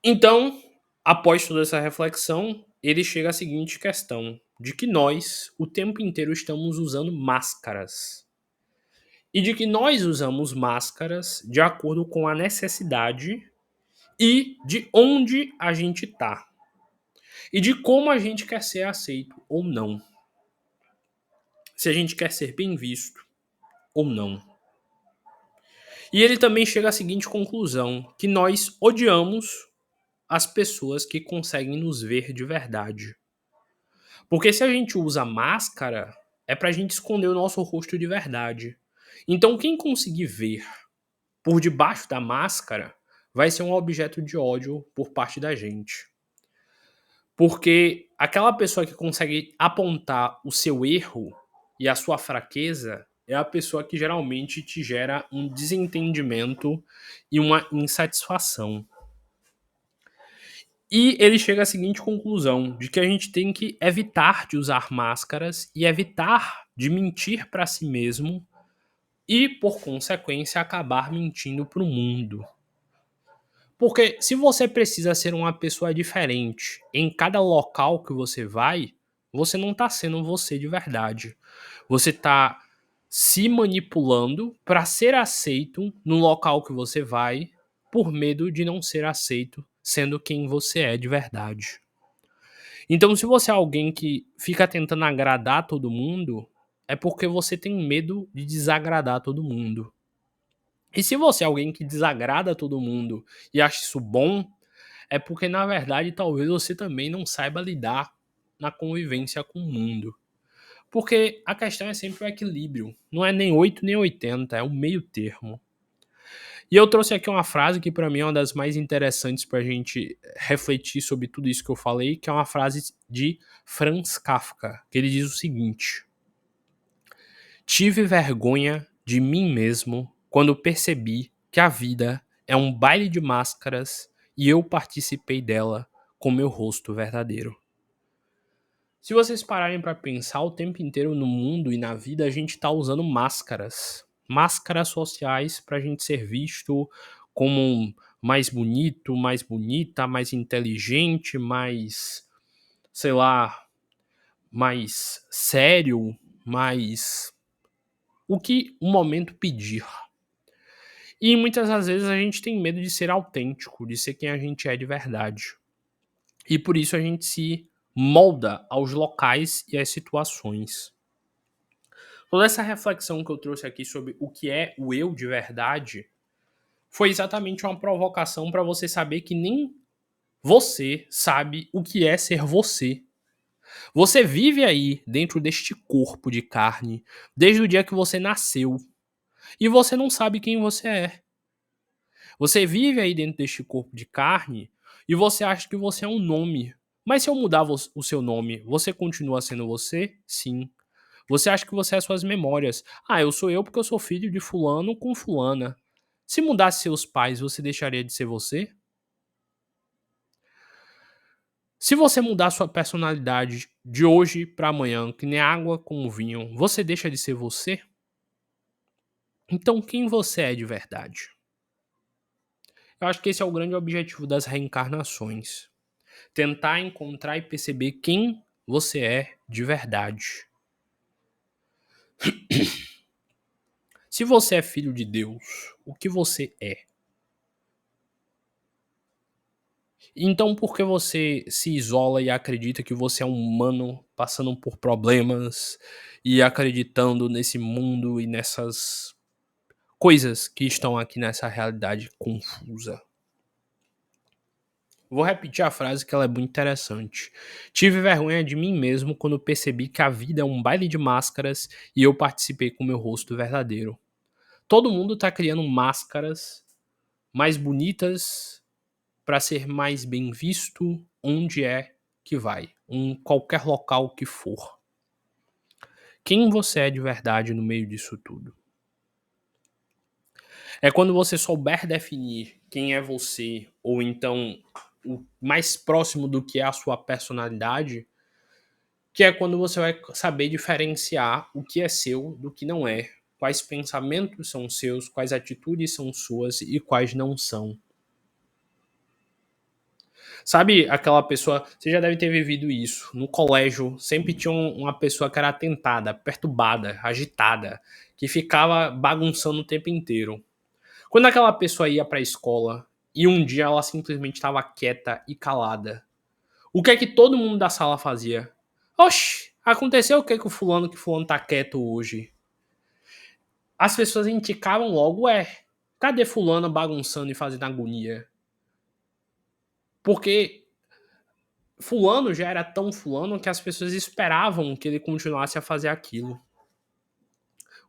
Então, após toda essa reflexão, ele chega à seguinte questão: de que nós, o tempo inteiro, estamos usando máscaras. E de que nós usamos máscaras de acordo com a necessidade e de onde a gente tá. E de como a gente quer ser aceito ou não. Se a gente quer ser bem visto ou não. E ele também chega à seguinte conclusão: que nós odiamos as pessoas que conseguem nos ver de verdade. Porque se a gente usa máscara, é pra gente esconder o nosso rosto de verdade. Então quem conseguir ver por debaixo da máscara vai ser um objeto de ódio por parte da gente. Porque aquela pessoa que consegue apontar o seu erro e a sua fraqueza é a pessoa que geralmente te gera um desentendimento e uma insatisfação. E ele chega à seguinte conclusão: de que a gente tem que evitar de usar máscaras e evitar de mentir para si mesmo e, por consequência, acabar mentindo para o mundo. Porque se você precisa ser uma pessoa diferente em cada local que você não tá sendo você de verdade. Você tá se manipulando para ser aceito no local que você vai, por medo de não ser aceito sendo quem você é de verdade. Então, se você é alguém que fica tentando agradar todo mundo, é porque você tem medo de desagradar todo mundo. E se você é alguém que desagrada todo mundo e acha isso bom, é porque na verdade talvez você também não saiba lidar na convivência com o mundo. Porque a questão é sempre o equilíbrio. Não é nem 8 nem 80, é o meio termo. E eu trouxe aqui uma frase que para mim é uma das mais interessantes para a gente refletir sobre tudo isso que eu falei, que é uma frase de Franz Kafka, que ele diz o seguinte: tive vergonha de mim mesmo quando percebi que a vida é um baile de máscaras e eu participei dela com meu rosto verdadeiro. Se vocês pararem para pensar, o tempo inteiro no mundo e na vida a gente tá usando máscaras. Máscaras sociais pra gente ser visto como mais bonito, mais bonita, mais inteligente, mais, sei lá, mais sério, mais o que o momento pedir. E muitas das vezes a gente tem medo de ser autêntico, de ser quem a gente é de verdade. E por isso a gente se molda aos locais e às situações. Toda essa reflexão que eu trouxe aqui sobre o que é o eu de verdade foi exatamente uma provocação para você saber que nem você sabe o que é ser você. Você vive aí dentro deste corpo de carne desde o dia que você nasceu e você não sabe quem você é. Você vive aí dentro deste corpo de carne e você acha que você é um nome. Mas se eu mudar o seu nome, você continua sendo você? Sim. Você acha que você é suas memórias. Ah, eu sou eu porque eu sou filho de fulano com fulana. Se mudasse seus pais, você deixaria de ser você? Se você mudar sua personalidade de hoje para amanhã, que nem água com o vinho, você deixa de ser você? Então quem você é de verdade? Eu acho que esse é o grande objetivo das reencarnações. Tentar encontrar e perceber quem você é de verdade. Se você é filho de Deus, o que você é? Então por que você se isola e acredita que você é um humano passando por problemas e acreditando nesse mundo e nessas coisas que estão aqui nessa realidade confusa? Vou repetir a frase que ela é muito interessante. Tive vergonha de mim mesmo quando percebi que a vida é um baile de máscaras e eu participei com meu rosto verdadeiro. Todo mundo tá criando máscaras mais bonitas para ser mais bem visto onde é que vai, em qualquer local que for. Quem você é de verdade no meio disso tudo? É quando você souber definir quem é você, ou então o mais próximo do que é a sua personalidade, que é quando você vai saber diferenciar o que é seu do que não é, quais pensamentos são seus, quais atitudes são suas e quais não são. Sabe aquela pessoa, você já deve ter vivido isso, no colégio sempre tinha uma pessoa que era atentada, perturbada, agitada, que ficava bagunçando o tempo inteiro. Quando aquela pessoa ia pra escola e um dia ela simplesmente estava quieta e calada, o que é que todo mundo da sala fazia? Oxi, aconteceu o que que o fulano tá quieto hoje? As pessoas indicavam logo, cadê fulano bagunçando e fazendo agonia? Porque fulano já era tão fulano que as pessoas esperavam que ele continuasse a fazer aquilo.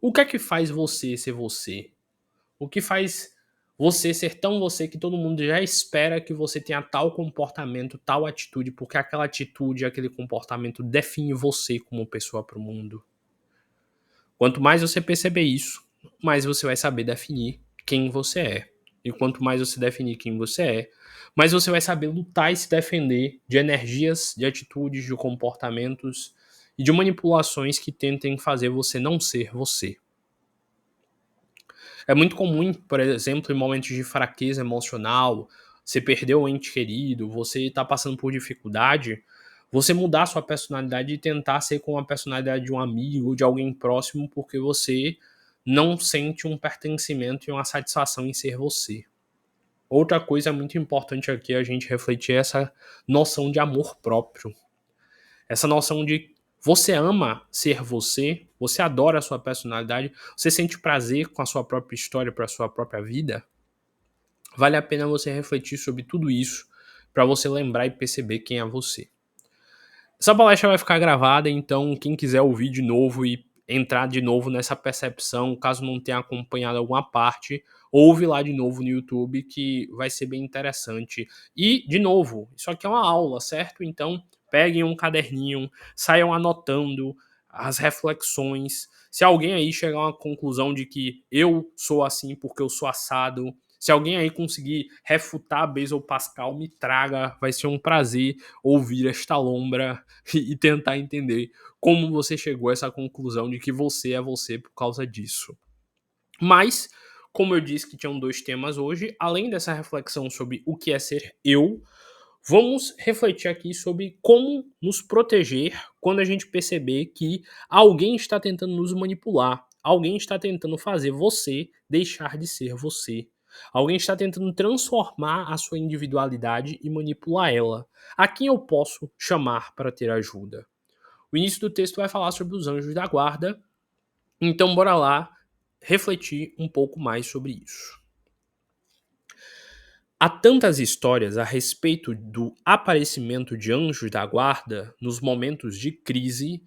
O que é que faz você ser você? O que faz você ser tão você que todo mundo já espera que você tenha tal comportamento, tal atitude, porque aquela atitude, aquele comportamento define você como pessoa para o mundo. Quanto mais você perceber isso, mais você vai saber definir quem você é. E quanto mais você definir quem você é, mais você vai saber lutar e se defender de energias, de atitudes, de comportamentos e de manipulações que tentem fazer você não ser você. É muito comum, por exemplo, em momentos de fraqueza emocional, você perdeu um ente querido, você está passando por dificuldade, você mudar sua personalidade e tentar ser com a personalidade de um amigo, de alguém próximo, porque você não sente um pertencimento e uma satisfação em ser você. Outra coisa muito importante aqui é a gente refletir essa noção de amor próprio. Essa noção de você ama ser você, você adora a sua personalidade, você sente prazer com a sua própria história para a sua própria vida. Vale a pena você refletir sobre tudo isso para você lembrar e perceber quem é você. Essa palestra vai ficar gravada, então quem quiser ouvir de novo e entrar de novo nessa percepção, caso não tenha acompanhado alguma parte, ouve lá de novo no YouTube que vai ser bem interessante. E, de novo, isso aqui é uma aula, certo? Então, peguem um caderninho, saiam anotando as reflexões. Se alguém aí chegar a uma conclusão de que eu sou assim porque eu sou assado, se alguém aí conseguir refutar Blaise Pascal, me traga, vai ser um prazer ouvir esta lombra e tentar entender como você chegou a essa conclusão de que você é você por causa disso. Mas, como eu disse que tinham dois temas hoje, além dessa reflexão sobre o que é ser eu, vamos refletir aqui sobre como nos proteger quando a gente perceber que alguém está tentando nos manipular, alguém está tentando fazer você deixar de ser você. Alguém está tentando transformar a sua individualidade e manipular ela. A quem eu posso chamar para ter ajuda? O início do texto vai falar sobre os anjos da guarda, então bora lá refletir um pouco mais sobre isso. Há tantas histórias a respeito do aparecimento de anjos da guarda nos momentos de crise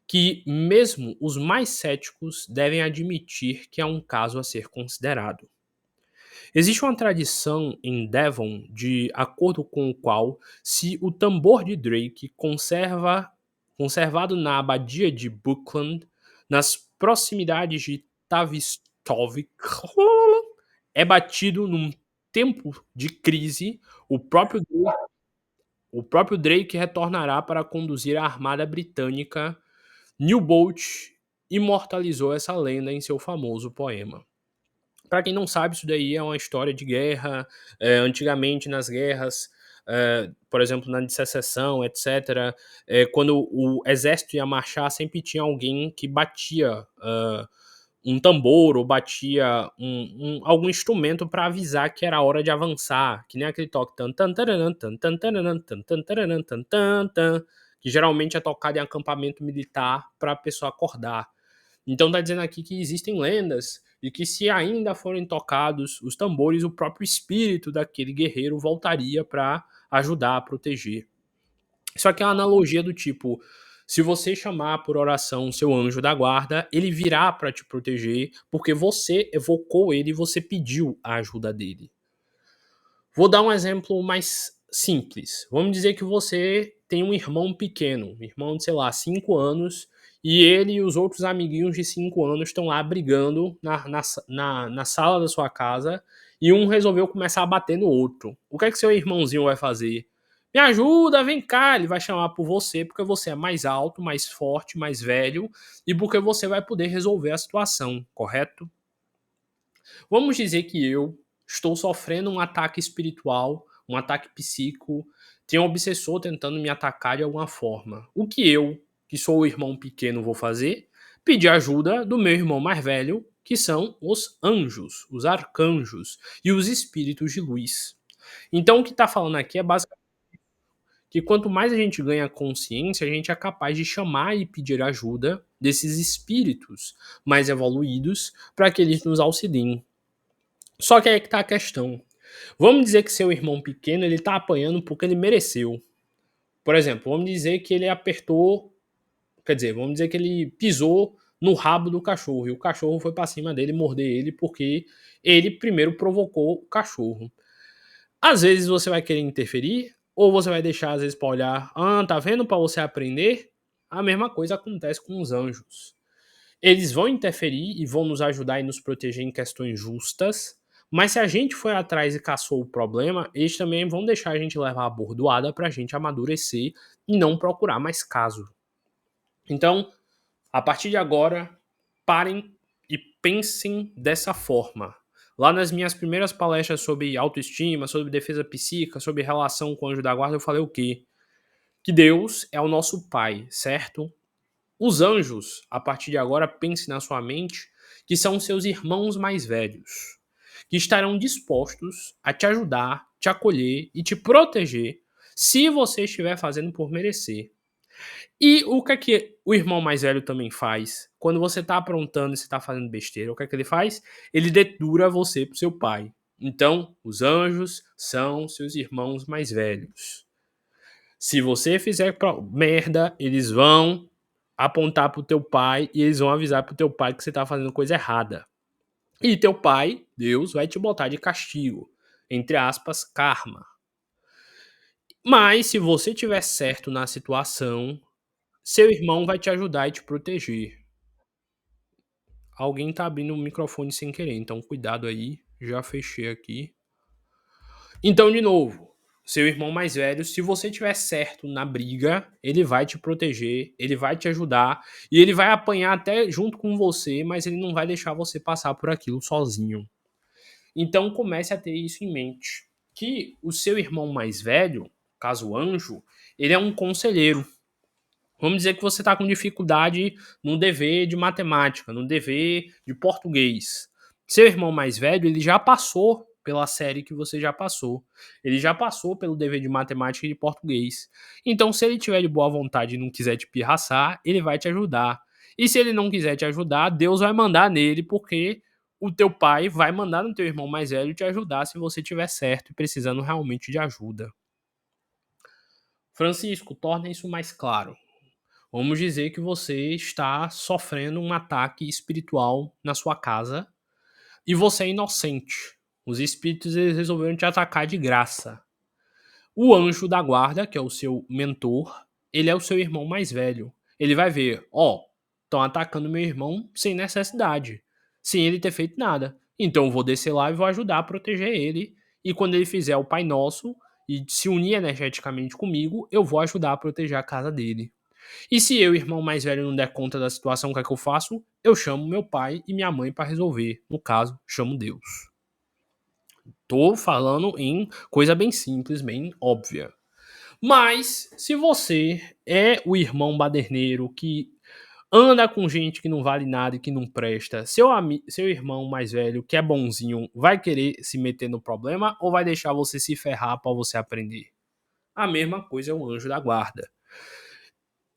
que mesmo os mais céticos devem admitir que é um caso a ser considerado. Existe uma tradição em Devon de acordo com o qual, se o tambor de Drake conservado na abadia de Buckland, nas proximidades de Tavistock, é batido num tempo de crise, o próprio Drake retornará para conduzir a armada britânica. Newbolt imortalizou essa lenda em seu famoso poema. Para quem não sabe, isso daí é uma história de guerra. Antigamente, nas guerras, por exemplo, na de secessão, etc., quando o exército ia marchar, sempre tinha alguém que batia um tambor ou batia algum instrumento para avisar que era hora de avançar, que nem aquele toque tan tan tararam, tan tan tararam, tan tan tararam, tan tan tan, que geralmente é tocado em acampamento militar para a pessoa acordar. Então tá dizendo aqui que existem lendas de que se ainda forem tocados os tambores, o próprio espírito daquele guerreiro voltaria para ajudar a proteger. Isso aqui é uma analogia do tipo, se você chamar por oração o seu anjo da guarda, ele virá para te proteger, porque você evocou ele e você pediu a ajuda dele. Vou dar um exemplo mais simples. Vamos dizer que você tem um irmão pequeno, um irmão de, sei lá, 5 anos, e ele e os outros amiguinhos de 5 anos estão lá brigando na sala da sua casa, e um resolveu começar a bater no outro. O que é que seu irmãozinho vai fazer? Me ajuda, vem cá. Ele vai chamar por você, porque você é mais alto, mais forte, mais velho, e porque você vai poder resolver a situação, correto? Vamos dizer que eu estou sofrendo um ataque espiritual, um ataque psíquico, tem um obsessor tentando me atacar de alguma forma. O que eu, que sou o irmão pequeno, vou fazer? Pedir ajuda do meu irmão mais velho, que são os anjos, os arcanjos e os espíritos de luz. Então o que está falando aqui é basicamente que quanto mais a gente ganha consciência, a gente é capaz de chamar e pedir ajuda desses espíritos mais evoluídos para que eles nos auxiliem. Só que aí que tá a questão. Vamos dizer que seu irmão pequeno ele tá apanhando porque ele mereceu. Por exemplo, vamos dizer que ele apertou, quer dizer, vamos dizer que ele pisou no rabo do cachorro e o cachorro foi para cima dele morder ele porque ele primeiro provocou o cachorro. Às vezes você vai querer interferir ou você vai deixar às vezes para olhar, tá vendo, para você aprender? A mesma coisa acontece com os anjos. Eles vão interferir e vão nos ajudar e nos proteger em questões justas, mas se a gente foi atrás e caçou o problema, eles também vão deixar a gente levar a bordoada pra gente amadurecer e não procurar mais caso. Então, a partir de agora, parem e pensem dessa forma. Lá nas minhas primeiras palestras sobre autoestima, sobre defesa psíquica, sobre relação com o anjo da guarda, eu falei o quê? Que Deus é o nosso pai, certo? Os anjos, a partir de agora, pense na sua mente que são seus irmãos mais velhos, que estarão dispostos a te ajudar, te acolher e te proteger se você estiver fazendo por merecer. E o que é que o irmão mais velho também faz? Quando você está aprontando e você está fazendo besteira, o que é que ele faz? Ele dedura você pro seu pai. Então, os anjos são seus irmãos mais velhos. Se você fizer merda, eles vão apontar pro teu pai e eles vão avisar pro teu pai que você tá fazendo coisa errada. E teu pai, Deus, vai te botar de castigo. Entre aspas, karma. Mas se você tiver certo na situação, seu irmão vai te ajudar e te proteger. Alguém tá abrindo o microfone sem querer, então cuidado aí. Já fechei aqui. Então, de novo, seu irmão mais velho, se você tiver certo na briga, ele vai te proteger, ele vai te ajudar e ele vai apanhar até junto com você, mas ele não vai deixar você passar por aquilo sozinho. Então comece a ter isso em mente, que o seu irmão mais velho, caso anjo, ele é um conselheiro. Vamos dizer que você está com dificuldade no dever de matemática, no dever de português. Seu irmão mais velho, ele já passou pela série que você já passou. Ele já passou pelo dever de matemática e de português. Então, se ele tiver de boa vontade e não quiser te pirraçar, ele vai te ajudar. E se ele não quiser te ajudar, Deus vai mandar nele, porque o teu pai vai mandar no teu irmão mais velho te ajudar se você tiver certo e precisando realmente de ajuda. Francisco, torna isso mais claro. Vamos dizer que você está sofrendo um ataque espiritual na sua casa e você é inocente. Os espíritos eles resolveram te atacar de graça. O anjo da guarda, que é o seu mentor, ele é o seu irmão mais velho. Ele vai ver, estão atacando meu irmão sem necessidade, sem ele ter feito nada. Então eu vou descer lá e vou ajudar a proteger ele. E quando ele fizer o Pai Nosso e se unir energeticamente comigo, eu vou ajudar a proteger a casa dele. E se eu, irmão mais velho, não der conta da situação, o que é que eu faço? Eu chamo meu pai e minha mãe para resolver. No caso, chamo Deus. Tô falando em coisa bem simples, bem óbvia. Mas, se você é o irmão baderneiro que anda com gente que não vale nada e que não presta, seu irmão mais velho, que é bonzinho, vai querer se meter no problema ou vai deixar você se ferrar para você aprender? A mesma coisa é o anjo da guarda.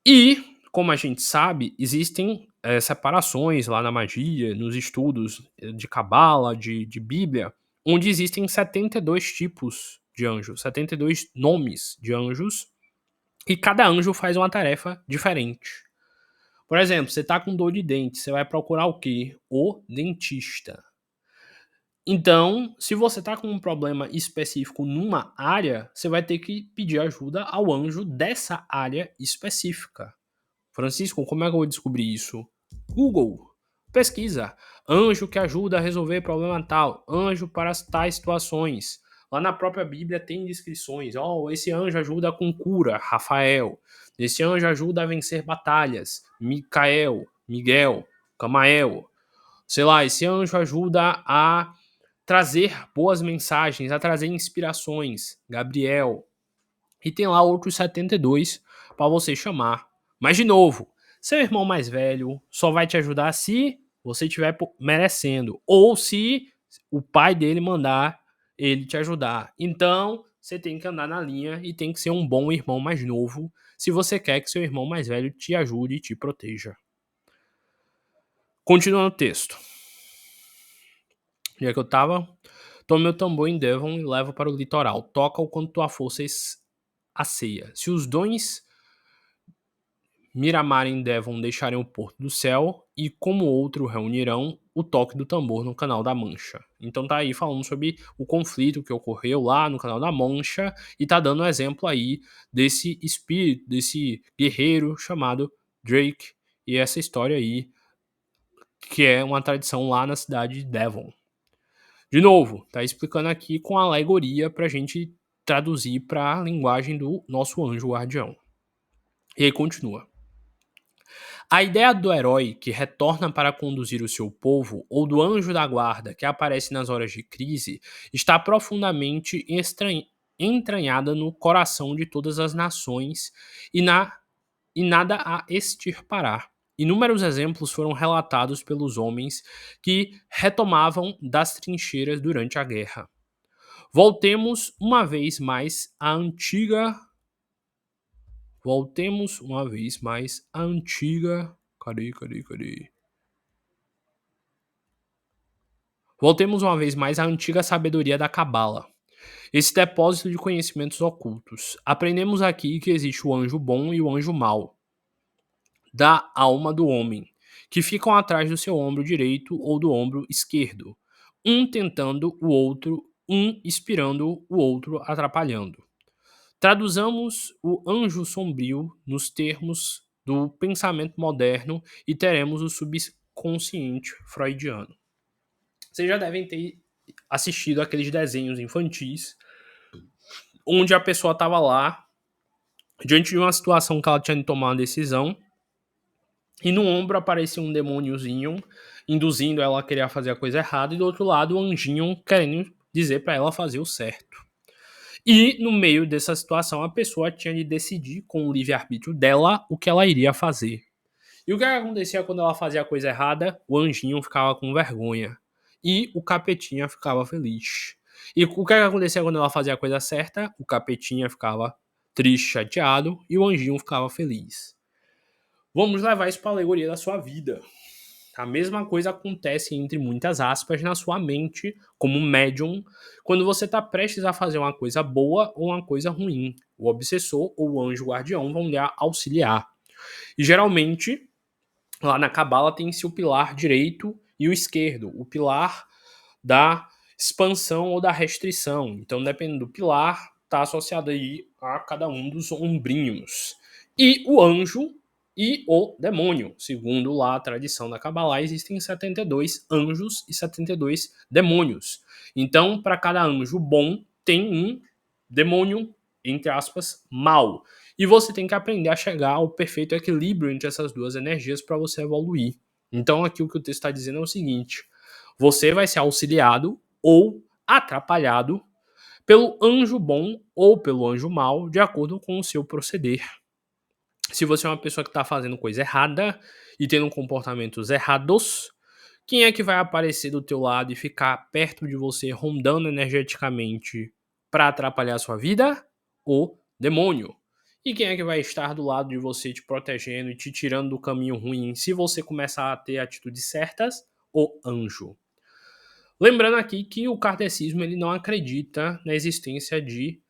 E, como a gente sabe, existem separações lá na magia, nos estudos de cabala, de Bíblia, onde existem 72 tipos de anjos, 72 nomes de anjos, e cada anjo faz uma tarefa diferente. Por exemplo, você tá com dor de dente, você vai procurar o quê? O dentista. Então, se você tá com um problema específico numa área, você vai ter que pedir ajuda ao anjo dessa área específica. Francisco, como é que eu vou descobrir isso? Google. Pesquisa. Anjo que ajuda a resolver problema tal. Anjo para tais situações. Lá na própria Bíblia tem descrições. Esse anjo ajuda com cura. Rafael. Esse anjo ajuda a vencer batalhas. Miguel, Camael. Sei lá, esse anjo ajuda a trazer boas mensagens, a trazer inspirações. Gabriel. E tem lá outros 72 para você chamar. Mas, de novo, seu irmão mais velho só vai te ajudar se você estiver merecendo. Ou se o pai dele mandar ele te ajudar. Então, você tem que andar na linha e tem que ser um bom irmão mais novo se você quer que seu irmão mais velho te ajude e te proteja. Continuando o texto. Já que eu tava, toma meu tambor em Devon e leva para o litoral. Toca-o quando tua força asseia. Se os dons Miramar em Devon deixarem o Porto do Céu e, como outro, reunirão o toque do tambor no Canal da Mancha. Então tá aí falando sobre o conflito que ocorreu lá no Canal da Mancha e tá dando um exemplo aí desse espírito, desse guerreiro chamado Drake e essa história aí que é uma tradição lá na cidade de Devon. De novo, tá explicando aqui com alegoria pra gente traduzir para a linguagem do nosso anjo guardião. E aí continua. A ideia do herói que retorna para conduzir o seu povo, ou do anjo da guarda que aparece nas horas de crise, está profundamente entranhada no coração de todas as nações e nada a extirpará. Inúmeros exemplos foram relatados pelos homens que retomavam das trincheiras durante a guerra. Voltemos uma vez mais à antiga. Cadê? Voltemos uma vez mais à antiga sabedoria da Cabala. Esse depósito de conhecimentos ocultos. Aprendemos aqui que existe o anjo bom e o anjo mau da alma do homem, que ficam atrás do seu ombro direito ou do ombro esquerdo, um tentando o outro, um inspirando o outro atrapalhando. Traduzamos o anjo sombrio nos termos do pensamento moderno e teremos o subconsciente freudiano. Vocês já devem ter assistido aqueles desenhos infantis onde a pessoa estava lá diante de uma situação que ela tinha de tomar uma decisão e no ombro aparecia um demôniozinho induzindo ela a querer fazer a coisa errada e do outro lado o anjinho querendo dizer para ela fazer o certo. E no meio dessa situação a pessoa tinha de decidir com o livre-arbítrio dela o que ela iria fazer. E o que acontecia quando ela fazia a coisa errada? O anjinho ficava com vergonha e o capetinha ficava feliz. E o que acontecia quando ela fazia a coisa certa? O capetinha ficava triste, chateado, e o anjinho ficava feliz. Vamos levar isso para a alegoria da sua vida. A mesma coisa acontece, entre muitas aspas, na sua mente, como médium, quando você está prestes a fazer uma coisa boa ou uma coisa ruim. O obsessor ou o anjo guardião vão lhe auxiliar. E geralmente, lá na Cabala tem-se o pilar direito e o esquerdo. O pilar da expansão ou da restrição. Então, dependendo do pilar, está associado aí a cada um dos ombrinhos. E o anjo e o demônio. Segundo lá a tradição da Kabbalah, existem 72 anjos e 72 demônios. Então, para cada anjo bom, tem um demônio, entre aspas, mal. E você tem que aprender a chegar ao perfeito equilíbrio entre essas duas energias para você evoluir. Então, aqui o que o texto está dizendo é o seguinte: você vai ser auxiliado ou atrapalhado pelo anjo bom ou pelo anjo mal, de acordo com o seu proceder. Se você é uma pessoa que está fazendo coisa errada e tendo comportamentos errados, quem é que vai aparecer do teu lado e ficar perto de você, rondando energeticamente para atrapalhar a sua vida? O demônio. E quem é que vai estar do lado de você, te protegendo e te tirando do caminho ruim se você começar a ter atitudes certas? O anjo. Lembrando aqui que o kardecismo ele não acredita na existência de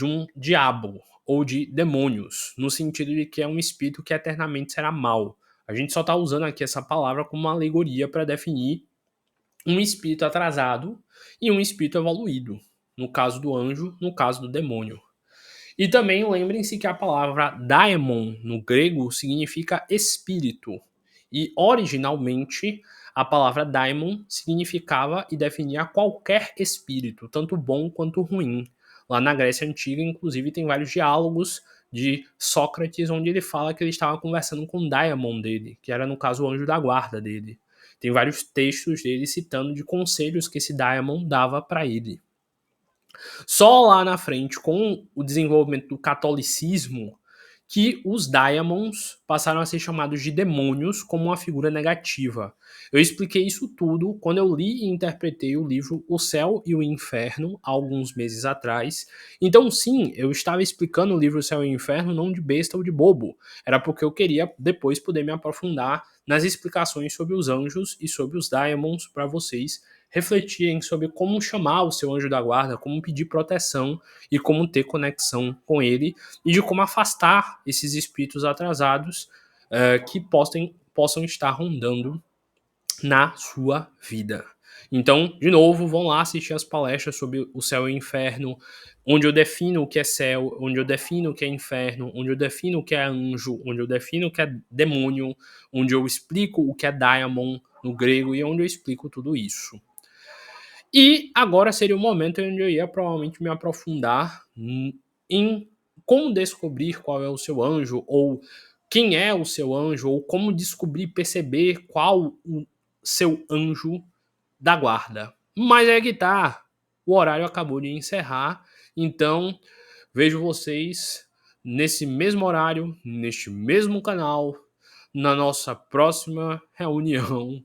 um diabo ou de demônios, no sentido de que é um espírito que eternamente será mal. A gente só está usando aqui essa palavra como uma alegoria para definir um espírito atrasado e um espírito evoluído. No caso do anjo, no caso do demônio. E também lembrem-se que a palavra daemon no grego significa espírito. E originalmente a palavra daimon significava e definia qualquer espírito, tanto bom quanto ruim. Lá na Grécia Antiga, inclusive, tem vários diálogos de Sócrates onde ele fala que ele estava conversando com o daimon dele, que era no caso o anjo da guarda dele. Tem vários textos dele citando de conselhos que esse daimon dava para ele. Só lá na frente, com o desenvolvimento do catolicismo, que os Diamonds passaram a ser chamados de demônios como uma figura negativa. Eu expliquei isso tudo quando eu li e interpretei o livro O Céu e o Inferno, há alguns meses atrás. Então, sim, eu estava explicando o livro O Céu e o Inferno não de besta ou de bobo. Era porque eu queria depois poder me aprofundar nas explicações sobre os anjos e sobre os Diamonds para vocês refletirem sobre como chamar o seu anjo da guarda, como pedir proteção e como ter conexão com ele, e de como afastar esses espíritos atrasados que possam estar rondando na sua vida. Então, de novo, vão lá assistir as palestras sobre o céu e o inferno, onde eu defino o que é céu, onde eu defino o que é inferno, onde eu defino o que é anjo, onde eu defino o que é demônio, onde eu explico o que é daimon no grego e onde eu explico tudo isso. E agora seria o momento onde eu ia provavelmente me aprofundar em como descobrir qual é o seu anjo, ou quem é o seu anjo, ou como descobrir, perceber qual o seu anjo da guarda. Mas é que tá, o horário acabou de encerrar, então vejo vocês nesse mesmo horário, neste mesmo canal, na nossa próxima reunião,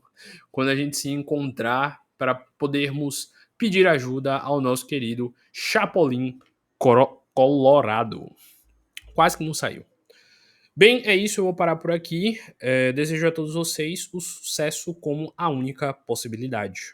quando a gente se encontrar para podermos pedir ajuda ao nosso querido Chapolin Colorado. Quase que não saiu. Bem, é isso, eu vou parar por aqui. Desejo a todos vocês o sucesso como a única possibilidade.